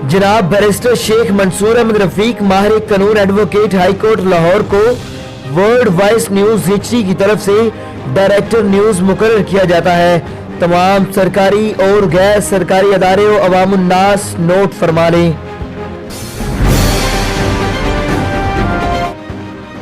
जनाब बैरिस्टर शेख मंसूर अहमद रफीक माहिर कानून एडवोकेट हाई कोर्ट लाहौर को वर्ल्ड वॉइस न्यूज हिस्ट्री की तरफ से डायरेक्टर न्यूज मुकर्रर किया जाता है। तमाम सरकारी और गैर सरकारी अदारे और अवामुन्नास नोट फरमा लें।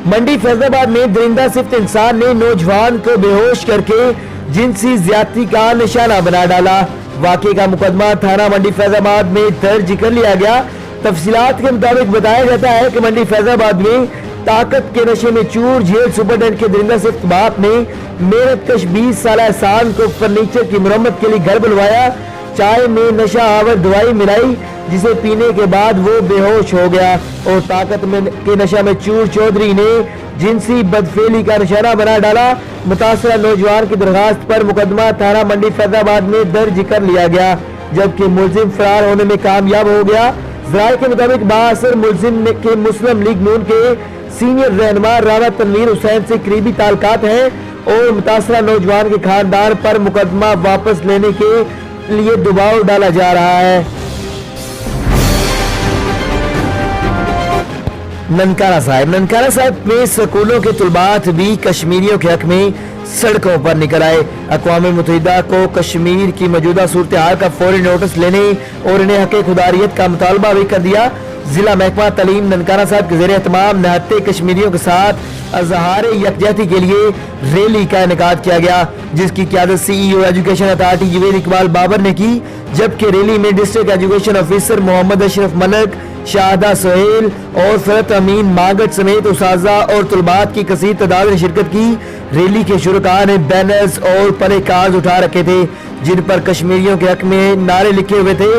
मंडी फैजाबाद में दरिंदा सिफ्त इंसान ने नौजवान को बेहोश करके जिनसी ज्यादती का निशाना बना डाला। वाक़े का मुकदमा थाना मंडी फैजाबाद में दर्ज कर लिया गया। तफसीलात के मुताबिक बताया जाता है कि मंडी फैजाबाद में ताकत के नशे में चूर जेल सुपरडेंट के दरिंदा सिफ्त बाप ने मेहनत कश 20 साल एहसान को फर्नीचर की मरम्मत के लिए घर बुलवाया। चाय में नशा आवर दवाई मिलाई जिसे पीने के बाद वो बेहोश हो गया और ताकत के नशा में चूर चौधरी ने जिनसी बदफेली का निशाना बना डाला। मुतासरा नौजवान की दरखास्त पर मुकदमा थाना मंडी फैजाबाद में दर्ज कर लिया गया, जबकि मुलजिम फरार होने में कामयाब हो गया। ज़राए के मुताबिक बाअसर मुलजिम के मुस्लिम लीग नून के सीनियर रहनुमा राना तनवीर हुसैन से करीबी ताल्लुकात हैं और मुतासरा नौजवान के खानदान पर मुकदमा वापस लेने के लिए दबाव डाला जा रहा है। ननकाना साहिब में स्कूलों के तुलबात भी कश्मीरियों के हक में सड़कों पर निकल आए। अक़वाम मुत्तहिदा को कश्मीर की मौजूदा सूरत हाल का फौरी नोटिस लेने और इन्हें हक़ खुदारियत का मुतालबा भी कर दिया। जिला महकमा तालीम ननकाना साहिब के ज़ेरे एहतमाम निहत्ते कश्मीरियों के साथ अज़हार यकजहती के लिए रैली का इनेकाद किया गया, जिसकी क़यादत CEO education authority Javed Iqbal Babar ने की, जबकि रैली में district education officer Mohammad Ashraf Malik, Shahida Sohail और फरत अमीन मांगट समेत उस्ताज़ा और तुलबात की कसीर तादाद ने शिरकत की। रैली के शुरका ने बैनर्स और प्ले कार्ड उठा रखे थे जिन पर कश्मीरियों के हक में नारे लिखे हुए थे।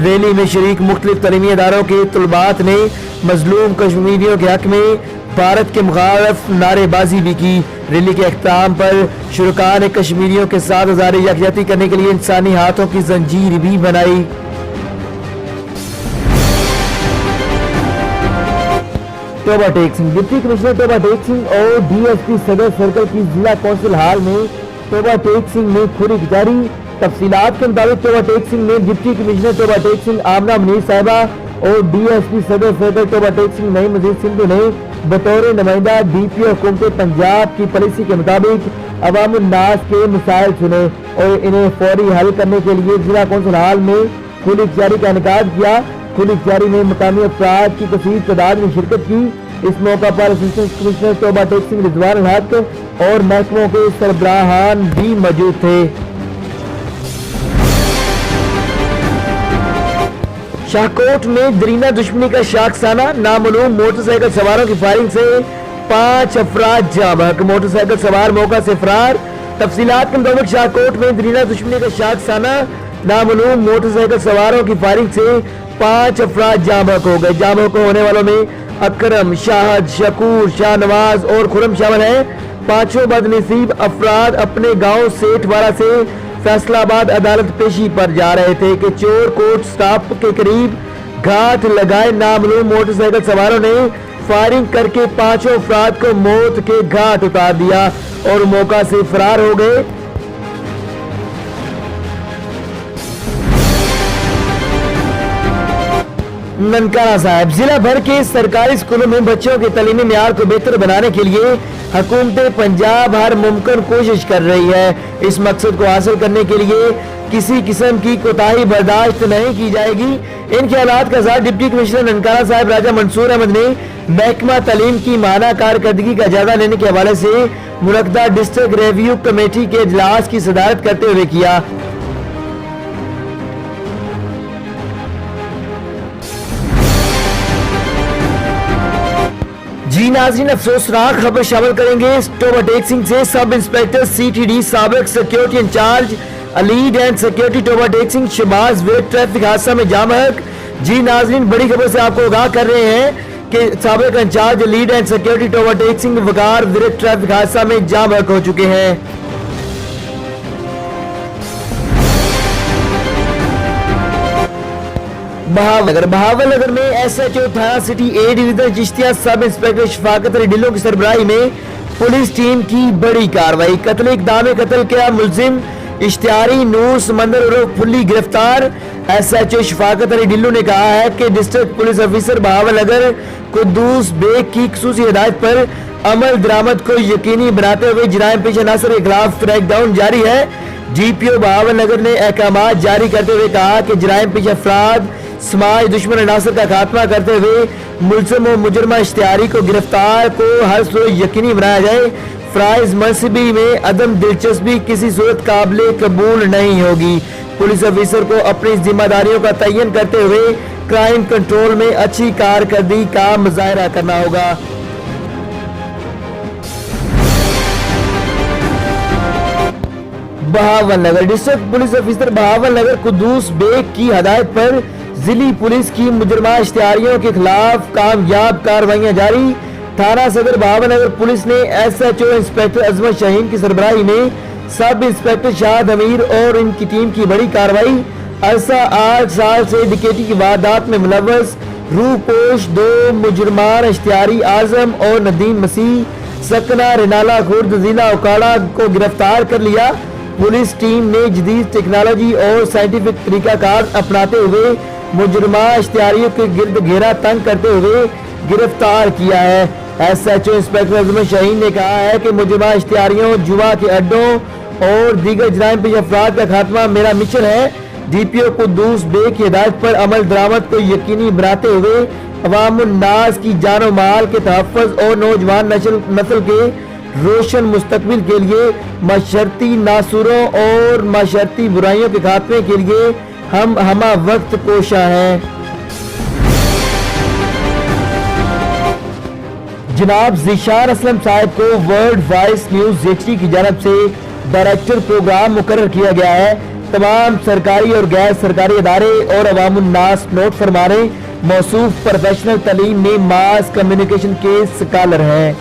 रैली में शरीक मुख्तलिफ तलीमी इदारों के तुलबात ने मजलूम कश्मीरियों के हक में भारत के मुखालिफ नारेबाजी भी की। रैली के अख्ताम पर शुरका ने कश्मीरियों के साथ अज़हार यकजहती करने के लिए इंसानी हाथों की जंजीर भी बनाई। टोबा टेक सिंह डिप्टी कमिश्नर टोबा टेक सिंह और DSP सदर सर्कल की जिला कौंसिल हाल में टोबा टेक सिंह में खुरी जारी। तफसीलात के मुताबिक टोबा टेक सिंह में डिप्टी कमिश्नर टोबा टेक सिंह आमना मुनीर साहिबा और DSP सदर सर्कल टोबा टेक सिंह नई मजीद सिंधु ने बतौर नुमाइंदा DPO हुकूमत पंजाब की पॉलिसी के मुताबिक अवामुन्नास के मसाइल सुने और इन्हें फौरी हल करने के लिए जिला कौंसिल हाल में खुली जारी का इनेकाद किया। खुली जारी में मकामी अफराद की कसीर तादाद में शिरकत की। इस मौका पर असिस्टेंट कमिश्नर टोबा टेक सिंह रिजवान हक और महकमों के सरबराहान भी मौजूद थे। शाहकोट में दरीना दुश्मनी का शाखसाना, नामालूम मोटरसाइकिल सवारों की फायरिंग से 5 अफराद जाँ बहक, मोटरसाइकिल सवार मौका से फरार। तफसीलात के मुताबिक शाहकोट में दरीना दुश्मनी का शाखसाना, नामालूम मोटरसाइकिल सवारों की फायरिंग से 5 अफराद जाँ बहक हो गए। जाँ बहक होने वालों में अकरम, शाहद, शकूर, शाहनवाज और खुरम शामिल हैं। पांचों बदनसीब अफराद अपने गांव सेठवाड़ा से फैसलाबाद अदालत पेशी पर जा रहे थे कि चोर कोट स्टॉप के करीब घाट लगाए नामालूम मोटरसाइकिल सवारों ने फायरिंग करके 5 अफराद को मौत के घाट उतार दिया और मौका से फरार हो गए। ननकाना साहिब जिला भर के सरकारी स्कूलों में बच्चों के तालीमी मेयार को बेहतर बनाने के लिए हुकूमत पंजाब हर मुमकिन कोशिश कर रही है। इस मकसद को हासिल करने के लिए किसी किस्म की कोताही बर्दाश्त नहीं की जाएगी। इन ख्यालात का इज़हार डिप्टी कमिश्नर ननकाना साहिब राजा मंसूर अहमद ने महकमा तालीम की माना कारकर्दगी का जायजा लेने के हवाले से मुनक्किदा डिस्ट्रिक्ट रिव्यू कमेटी के इजलास की सदारत करते हुए किया। जी नाज़रीन, अफसोसनाक खबर शामिल करेंगे। टोबा टेक सिंह से सब इंस्पेक्टर CTD साबिक security incharge lead and security Toba Tek Singh Shahbaz विद ट्रैफिक हादसा में जाम बहक। जी नाज़रीन, बड़ी खबर से आपको आगाह कर रहे हैं कि साबिक incharge lead and security Toba Tek Singh Waqar विद ट्रैफिक हादसा में जाम बहक हो चुके हैं। बहावलनगर में SHO थाना city A division Chishtiya sub inspector Shafqat Ali Dhillon की सरबराही में पुलिस टीम की बड़ी कार्रवाई। कत्ल इक़दाम कत्ल किया मुलजिम इश्तियारी नूर समंदर उर्फ फुल्ली गिरफ्तार। SHO शफाकत अली ढिल्लू ने कहा है कि डिस्ट्रिक्ट पुलिस ऑफिसर बहावल नगर कुद्दूस बेग की खसूसी हिदायत पर अमल दरामद को यकीनी बनाते हुए जराइम पेशा अनासर के खिलाफ क्रैकडाउन जारी है। DPO बहावल नगर ने अहकामात जारी करते हुए कहा कि जराइम पेशा अफराद समाज दुश्मन अनासर का खात्मा करते हुए मुलज़िम व मुजरमा इश्तिहारी को गिरफ्तार को हर सूरत यकीनी बनाया जाए। फराइज मनसबी में अदम दिलचस्पी किसी सूरत काबिल कबूल नहीं होगी। पुलिस ऑफिसर को अपनी जिम्मेदारियों का तयन करते हुए क्राइम कंट्रोल में अच्छी कारकर्दगी का मुजाहरा करना होगा। बहावल नगर डिस्ट्रिक्ट पुलिस ऑफिसर बहावल नगर कुद्दूस बेग की हदायत पर जिली पुलिस की मुजरमा इश्तिहारियों के खिलाफ कामयाब कार्रवाइयां जारी। थाना सदर बहावल नगर पुलिस ने SHO इंस्पेक्टर अजमत शाहीन की सरबराही में सब इंस्पेक्टर शाहद अमीर और इनकी टीम की बड़ी कार्रवाई। अरसा 8 साल से डकैती की वारदात में मुलव्वस रूपोश 2 मुजरमान इश्तिहारी आजम और नदीम मसीह सकना रिनाला खुर्द जिला उकाड़ा को गिरफ्तार कर लिया। पुलिस टीम ने जदीद टेक्नोलॉजी और साइंटिफिक तरीकाकार अपनाते हुए मुजरमा इश्तिहारियों के गिर्द घेरा तंग करते हुए गिरफ्तार किया है। SHO इंस्पेक्टर अजमत शाहीन ने कहा है कि मुजरमा इश्तिहारियों, जुआ के अड्डों और दीगर जराइम पेशा अफराद का खात्मा मेरा मिशन है। DPO कुद्दूस बेग की हिदायत पर अमल दरामद को यकीनी बनाते हुए अवामुन्नास की जानो माल के तहफ़्फ़ुज़ और नौजवान नस्ल के रोशन मुस्तकबिल के लिए मशरती नासुरों और मशरती बुराइयों के खात्मे के लिए हम हमा वक्त कोशा हैं। जनाब ज़ीशान असलम साहब को वर्ल्ड वॉइस न्यूज़ HD की जानब से डायरेक्टर प्रोग्राम मुकर्रर किया गया है। तमाम सरकारी और गैर सरकारी इदारे और अवामुन्नास नोट फरमा रहे मौसूफ प्रोफेशनल तालीम में मास कम्युनिकेशन के स्कॉलर हैं।